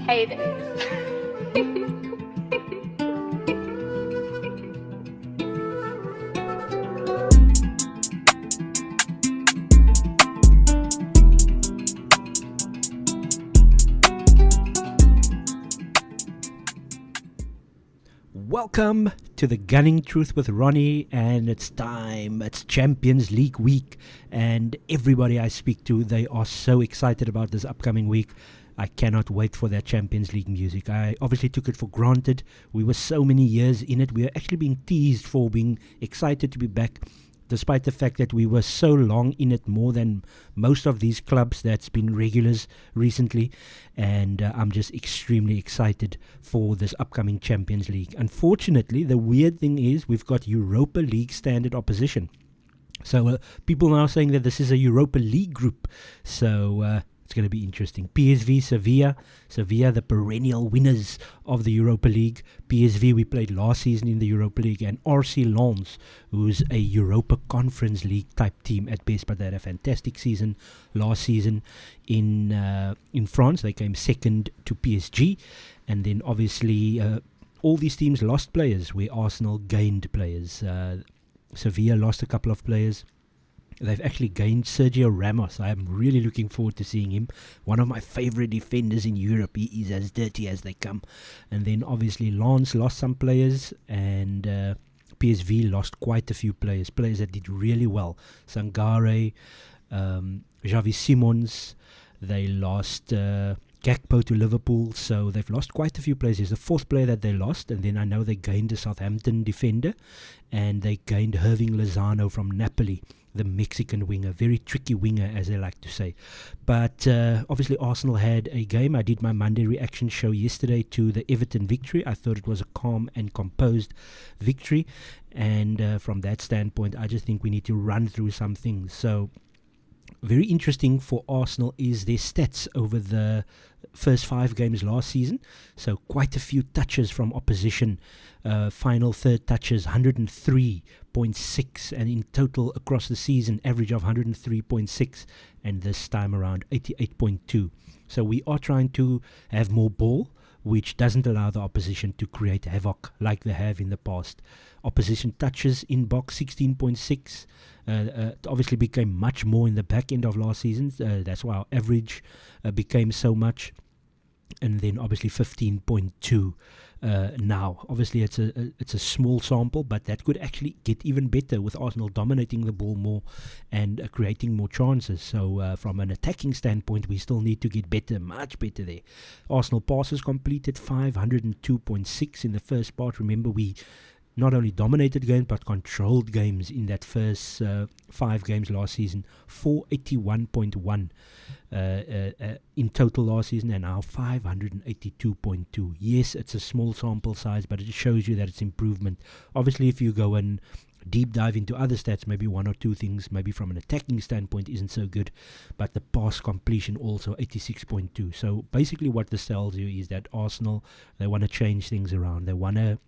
Hey there. Welcome to the Gunning Truth with Roni, and it's time. It's Champions League week, and everybody I speak to, they are so excited about this upcoming week. I cannot wait for that Champions League music. I obviously took it for granted. We were so many years in it. We are actually being teased for being excited to be back, despite the fact that we were so long in it, more than most of these clubs that's been regulars recently. And I'm just extremely excited for this upcoming Champions League. Unfortunately, the weird thing is we've got Europa League standard opposition. So people now saying that this is a Europa League group. So it's going to be interesting. PSV, Sevilla, the perennial winners of the Europa League. PSV, we played last season in the Europa League. And RC Lens, who's a Europa Conference League type team at best, but they had a fantastic season last season in France. They came second to PSG. And then obviously all these teams lost players where Arsenal gained players. Sevilla lost a couple of players. They've actually gained Sergio Ramos. I am really looking forward to seeing him. One of my favorite defenders in Europe. He is as dirty as they come. And then obviously Lens lost some players, and PSV lost quite a few players that did really well. Sangare, Xavi Simons. They lost Gakpo to Liverpool, so they've lost quite a few players. There's the fourth player that they lost, and then I know they gained a Southampton defender, and they gained Hirving Lozano from Napoli, the Mexican winger, very tricky winger as they like to say. But obviously Arsenal had a game. I did my Monday reaction show yesterday to the Everton victory. I thought it was a calm and composed victory, and from that standpoint I just think we need to run through some things. So very interesting for Arsenal is their stats over the first 5 games last season. So quite a few touches from opposition. Final third touches, 103.6, and in total across the season, average of 103.6, and this time around 88.2. So we are trying to have more ball, which doesn't allow the opposition to create havoc like they have in the past. Opposition touches in box 16.6. It obviously became much more in the back end of last season. That's why our average became so much. And then obviously 15.2 now. Obviously it's a small sample, but that could actually get even better with Arsenal dominating the ball more and creating more chances. So from an attacking standpoint, we still need to get better, much better there. Arsenal passes completed 502.6 in the first part. Remember, we not only dominated games but controlled games in that first 5 games last season. 481.1 in total last season, and now 582.2. Yes, it's a small sample size, but it shows you that it's improvement. Obviously, if you go and deep dive into other stats, maybe one or two things, maybe from an attacking standpoint isn't so good, but the pass completion also 86.2. So basically what this tells you is that Arsenal, they want to change things around. They want to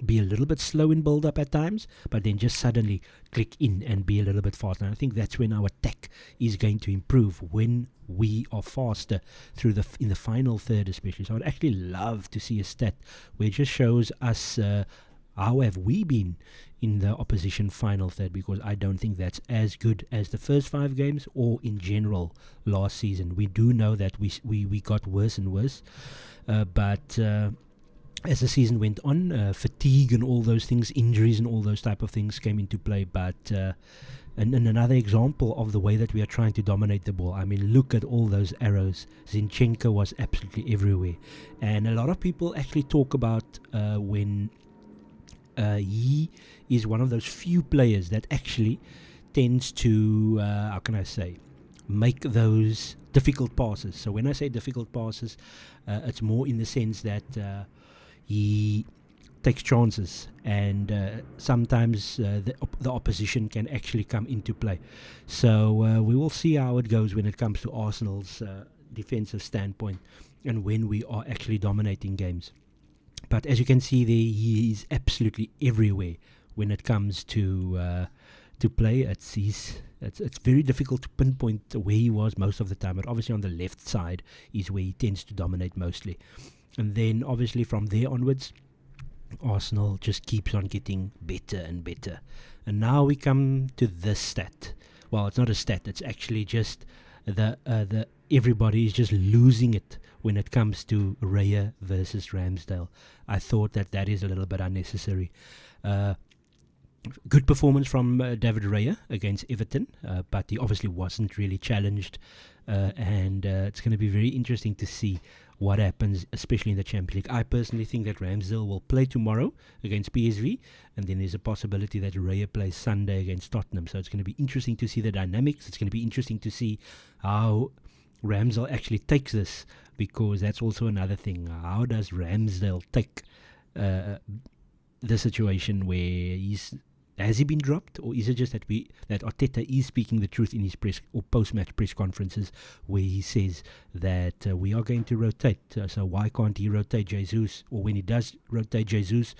be a little bit slow in build-up at times, but then just suddenly click in and be a little bit faster. And I think that's when our attack is going to improve, when we are faster through in the final third especially. So I'd actually love to see a stat where it just shows us how have we been in the opposition final third, because I don't think that's as good as the first 5 games or in general last season. We do know that we got worse and worse, but as the season went on, fatigue and all those things, injuries and all those type of things came into play. But and another example of the way that we are trying to dominate the ball. I mean, look at all those arrows. Zinchenko was absolutely everywhere. And a lot of people actually talk about when he is one of those few players that actually tends to, how can I say, make those difficult passes. So when I say difficult passes, it's more in the sense that he takes chances, and sometimes the opposition can actually come into play. So we will see how it goes when it comes to Arsenal's defensive standpoint and when we are actually dominating games. But as you can see there, he is absolutely everywhere when it comes to play. He's It's very difficult to pinpoint where he was most of the time, but obviously on the left side is where he tends to dominate mostly. And then obviously from there onwards, Arsenal just keeps on getting better and better. And now we come to this stat. Well, it's not a stat, it's actually just the everybody is just losing it when it comes to Raya versus Ramsdale. I thought that is a little bit unnecessary. Good performance from David Raya against Everton, but he obviously wasn't really challenged, and it's going to be very interesting to see what happens, especially in the Champions League. I personally think that Ramsdale will play tomorrow against PSV, and then there's a possibility that Raya plays Sunday against Tottenham. So it's going to be interesting to see the dynamics. It's going to be interesting to see how Ramsdale actually takes this, because that's also another thing. How does Ramsdale take the situation where has he been dropped, or is it just that Arteta is speaking the truth in his press or post-match press conferences, where he says that we are going to rotate, so why can't he rotate Jesus? Or when he does rotate Jesus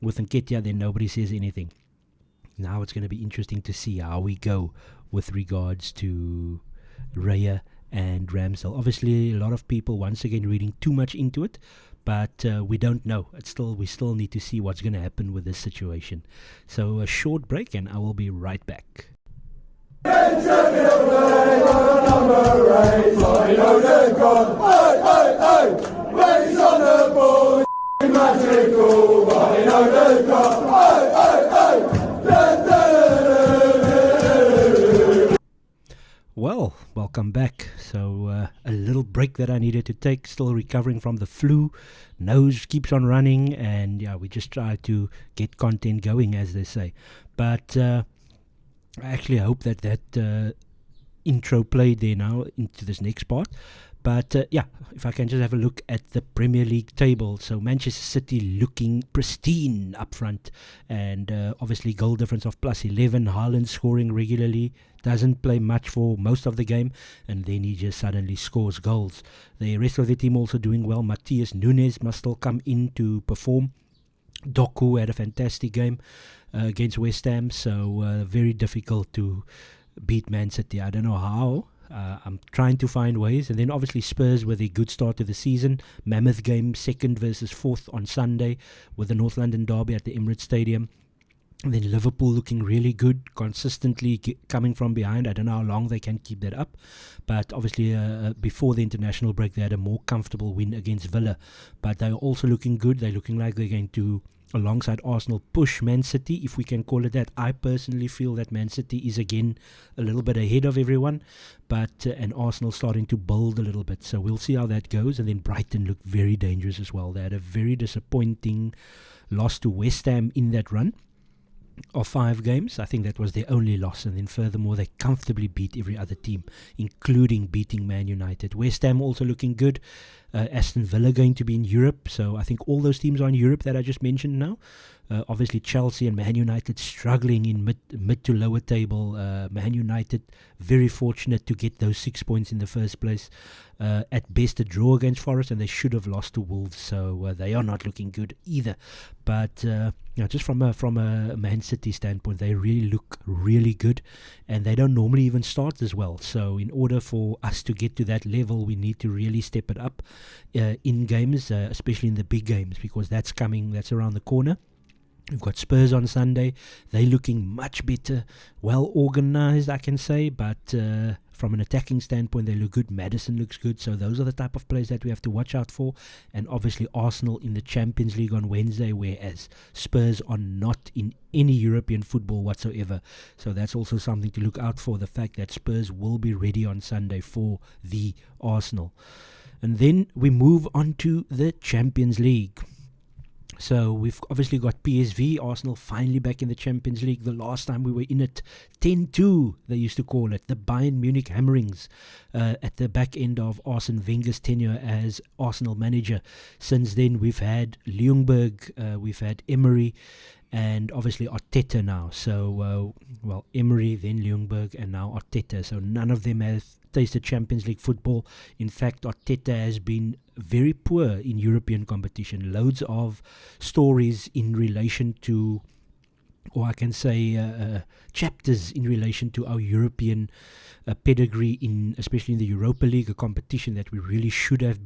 with Nketiah, then nobody says anything. Now it's going to be interesting to see how we go with regards to Raya and Ramsdale. Obviously, a lot of people once again reading too much into it, but we don't know. We still need to see what's going to happen with this situation. So a short break, and I will be right back. Well, welcome back. So a little break that I needed to take, still recovering from the flu. Nose keeps on running, and yeah, we just try to get content going, as they say. But I actually hope that intro played there now into this next part. But yeah, if I can just have a look at the Premier League table. So Manchester City looking pristine up front, and obviously goal difference of +11. Haaland scoring regularly, doesn't play much for most of the game, and then he just suddenly scores goals. The rest of the team also doing well. Matheus Nunes must still come in to perform. Doku had a fantastic game against West Ham, so very difficult to beat Man City. I don't know how. I'm trying to find ways. And then obviously Spurs with a good start to the season. Mammoth game, 2nd versus 4th on Sunday with the North London derby at the Emirates Stadium. And then Liverpool looking really good, consistently coming from behind. I don't know how long they can keep that up. But obviously before the international break, they had a more comfortable win against Villa. But they're also looking good. They're looking like they're going to, alongside Arsenal, push Man City, if we can call it that. I personally feel that Man City is again a little bit ahead of everyone, but and Arsenal starting to build a little bit. So we'll see how that goes. And then Brighton looked very dangerous as well. They had a very disappointing loss to West Ham in that run of 5 games. I think that was their only loss, and then furthermore they comfortably beat every other team, including beating Man United. West Ham also looking good. Aston Villa going to be in Europe, so I think all those teams are in Europe that I just mentioned now. Obviously Chelsea and Man United struggling in mid to lower table. Man United very fortunate to get those 6 points in the first place. At best a draw against Forest, and they should have lost to Wolves, so they are not looking good either. But just from a Man City standpoint, they really look really good, and they don't normally even start as well. So in order for us to get to that level, we need to really step it up in games, especially in the big games, because that's around the corner. We've got Spurs on Sunday. They're looking much better, well organized, I can say, but from an attacking standpoint, they look good. Maddison looks good, so those are the type of players that we have to watch out for. And obviously Arsenal in the Champions League on Wednesday, whereas Spurs are not in any European football whatsoever. So that's also something to look out for, the fact that Spurs will be ready on Sunday for the Arsenal. And then we move on to the Champions League. So we've obviously got PSV, Arsenal finally back in the Champions League. The last time we were in it, 10-2 they used to call it, the Bayern Munich hammerings at the back end of Arsene Wenger's tenure as Arsenal manager. Since then we've had Ljungberg, we've had Emery, and obviously Arteta now. So, Emery, then Ljungberg, and now Arteta. So none of them have tasted Champions League football. In fact, Arteta has been very poor in European competition. Loads of stories in relation to or I can say chapters in relation to our European pedigree, in especially in the Europa League, a competition that we really should have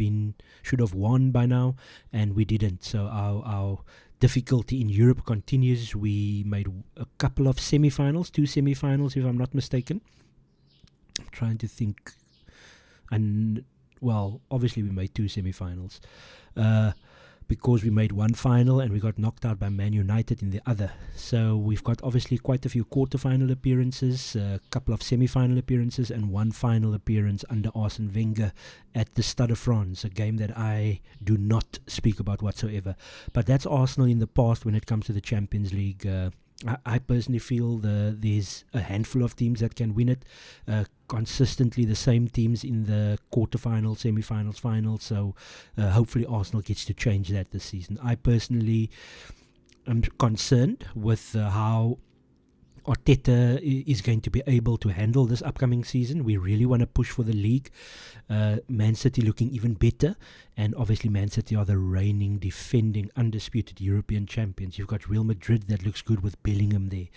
won by now, and we didn't. So our difficulty in Europe continues. We made a couple of semi-finals, 2 semi-finals, if I'm not mistaken. I'm trying to think, and well, obviously we made 2 semi-finals. Because we made 1 final and we got knocked out by Man United in the other. So we've got obviously quite a few quarter-final appearances, a couple of semi-final appearances, and 1 final appearance under Arsene Wenger at the Stade de France, a game that I do not speak about whatsoever. But that's Arsenal in the past when it comes to the Champions League. I personally feel there's a handful of teams that can win it. Consistently the same teams in the quarterfinals, semi-finals, finals. So hopefully Arsenal gets to change that this season. I personally am concerned with how Arteta is going to be able to handle this upcoming season. We really want to push for the league. Man City looking even better, and obviously Man City are the reigning, defending, undisputed European champions. You've got Real Madrid that looks good with Bellingham there.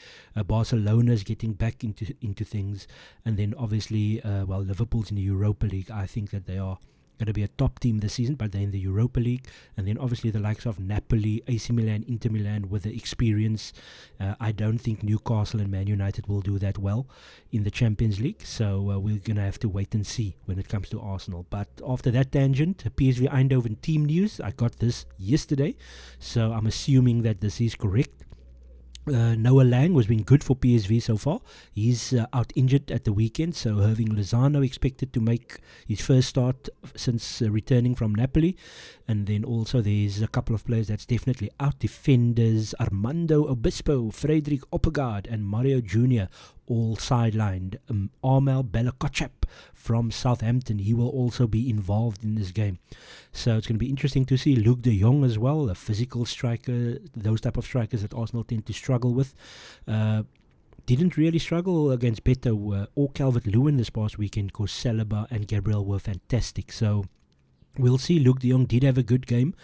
Barcelona is getting back into things, and then obviously Liverpool's in the Europa League. I think that they are going to be a top team this season, but they're in the Europa League. And then obviously the likes of Napoli, AC Milan, Inter Milan with the experience. I don't think Newcastle and Man United will do that well in the Champions League, so we're going to have to wait and see when it comes to Arsenal. But after that tangent, PSV Eindhoven team news, I got this yesterday, so I'm assuming that this is correct. Noah Lang has been good for PSV so far. He's out injured at the weekend, so Irving Lozano expected to make his first start since returning from Napoli. And then also there's a couple of players that's definitely out. Defenders Armando Obispo, Frederick Oppegaard and Mario Jr. all sidelined. Armel Bella-Kotchap from Southampton, he will also be involved in this game. So it's going to be interesting to see Luke de Jong as well, a physical striker, those type of strikers that Arsenal tend to struggle with. Didn't really struggle against Beto or Calvert-Lewin this past weekend, because Saliba and Gabriel were fantastic. So we'll see. Luke de Jong did have a good game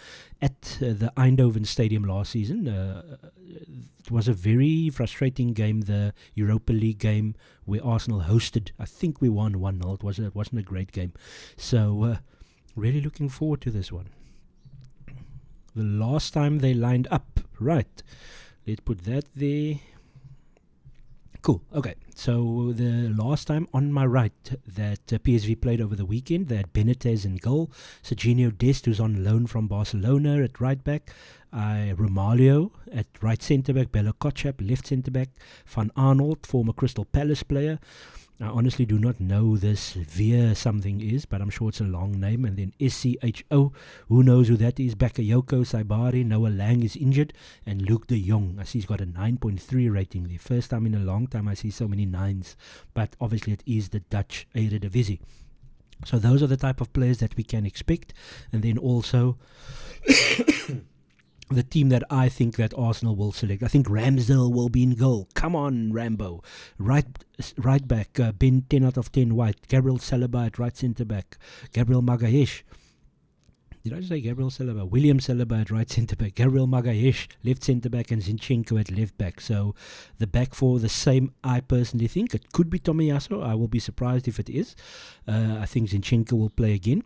at the Eindhoven Stadium last season. It was a very frustrating game, the Europa League game where Arsenal hosted. I think we won 1-0. It wasn't a great game. So really looking forward to this one. The last time they lined up. Right. Let's put that there. Cool. Okay. So the last time on my right that PSV played over the weekend, they had Benitez in goal, Serginho Dest, who's on loan from Barcelona at right back, Romario at right centre back, Bella-Kotchap left centre back, Van Arnold, former Crystal Palace player. I honestly do not know this Veer something is, but I'm sure it's a long name. And then SCHO, who knows who that is? Bakayoko Saibari, Noah Lang is injured, and Luke de Jong. I see he's got a 9.3 rating. The first time in a long time I see so many 9s, but obviously it is the Dutch Eredivisie. So those are the type of players that we can expect. And then also the team that I think that Arsenal will select. I think Ramsdale will be in goal. Come on, Rambo. Right back, Ben 10 out of 10 white. Gabriel Saliba at right centre back. Gabriel Magalhaes. Did I say Gabriel Saliba? William Saliba at right centre back. Gabriel Magalhaes left centre back, and Zinchenko at left back. So the back four, the same. I personally think it could be Tomiyasu. I will be surprised if it is. I think Zinchenko will play again.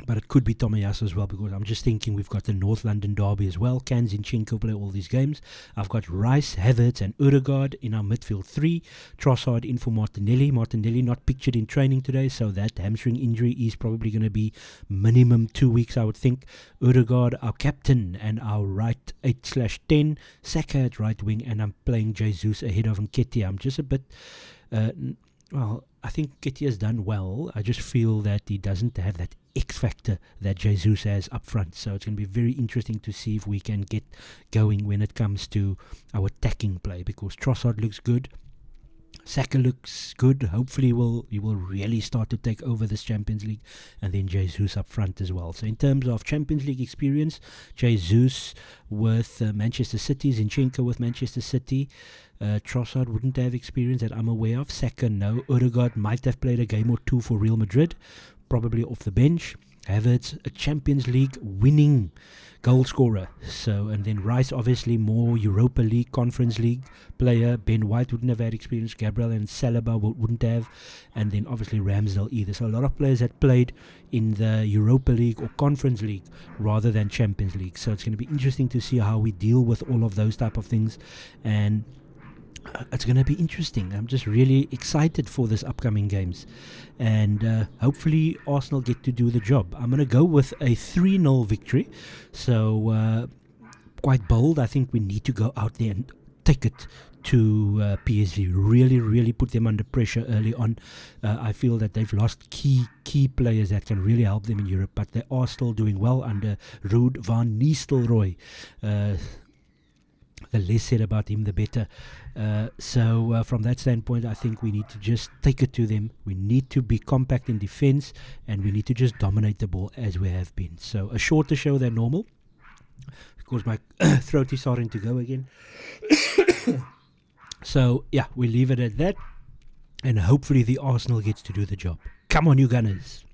But it could be Tomiyasu as well, because I'm just thinking we've got the North London derby as well. Can Zinchenko play all these games? I've got Rice, Havertz and Ødegaard in our midfield 3. Trossard in for Martinelli. Martinelli not pictured in training today, so that hamstring injury is probably going to be minimum 2 weeks, I would think. Ødegaard, our captain, and our right 8/10. Saka at right wing, and I'm playing Jesus ahead of Nketiah. I'm just a bit... I think Nketiah has done well. I just feel that he doesn't have that X factor that Jesus has up front. So it's going to be very interesting to see if we can get going when it comes to our attacking play, because Trossard looks good. Saka looks good. Hopefully he will really start to take over this Champions League, and then Jesus up front as well. So in terms of Champions League experience, Jesus with Manchester City, Zinchenko with Manchester City. Trossard wouldn't have experience that I'm aware of. Saka, no. Ødegaard might have played a game or two for Real Madrid, probably off the bench. Havertz, a Champions League winning goal scorer. So, and then Rice, obviously more Europa League, Conference League player. Ben White wouldn't have had experience. Gabriel and Saliba wouldn't have. And then obviously Ramsdale either. So a lot of players that played in the Europa League or Conference League rather than Champions League. So it's going to be interesting to see how we deal with all of those type of things. And it's going to be interesting. I'm just really excited for this upcoming games. And hopefully Arsenal get to do the job. I'm going to go with a 3-0 victory. So quite bold. I think we need to go out there and take it to PSV. Really put them under pressure early on. I feel that they've lost key players that can really help them in Europe. But they are still doing well under Ruud van Nistelrooy. The less said about him, the better. So from that standpoint, I think we need to just take it to them. We need to be compact in defense, and we need to just dominate the ball as we have been. So a shorter show than normal. Of course, my throat is starting to go again. So, yeah, we leave it at that. And hopefully the Arsenal gets to do the job. Come on, you Gunners.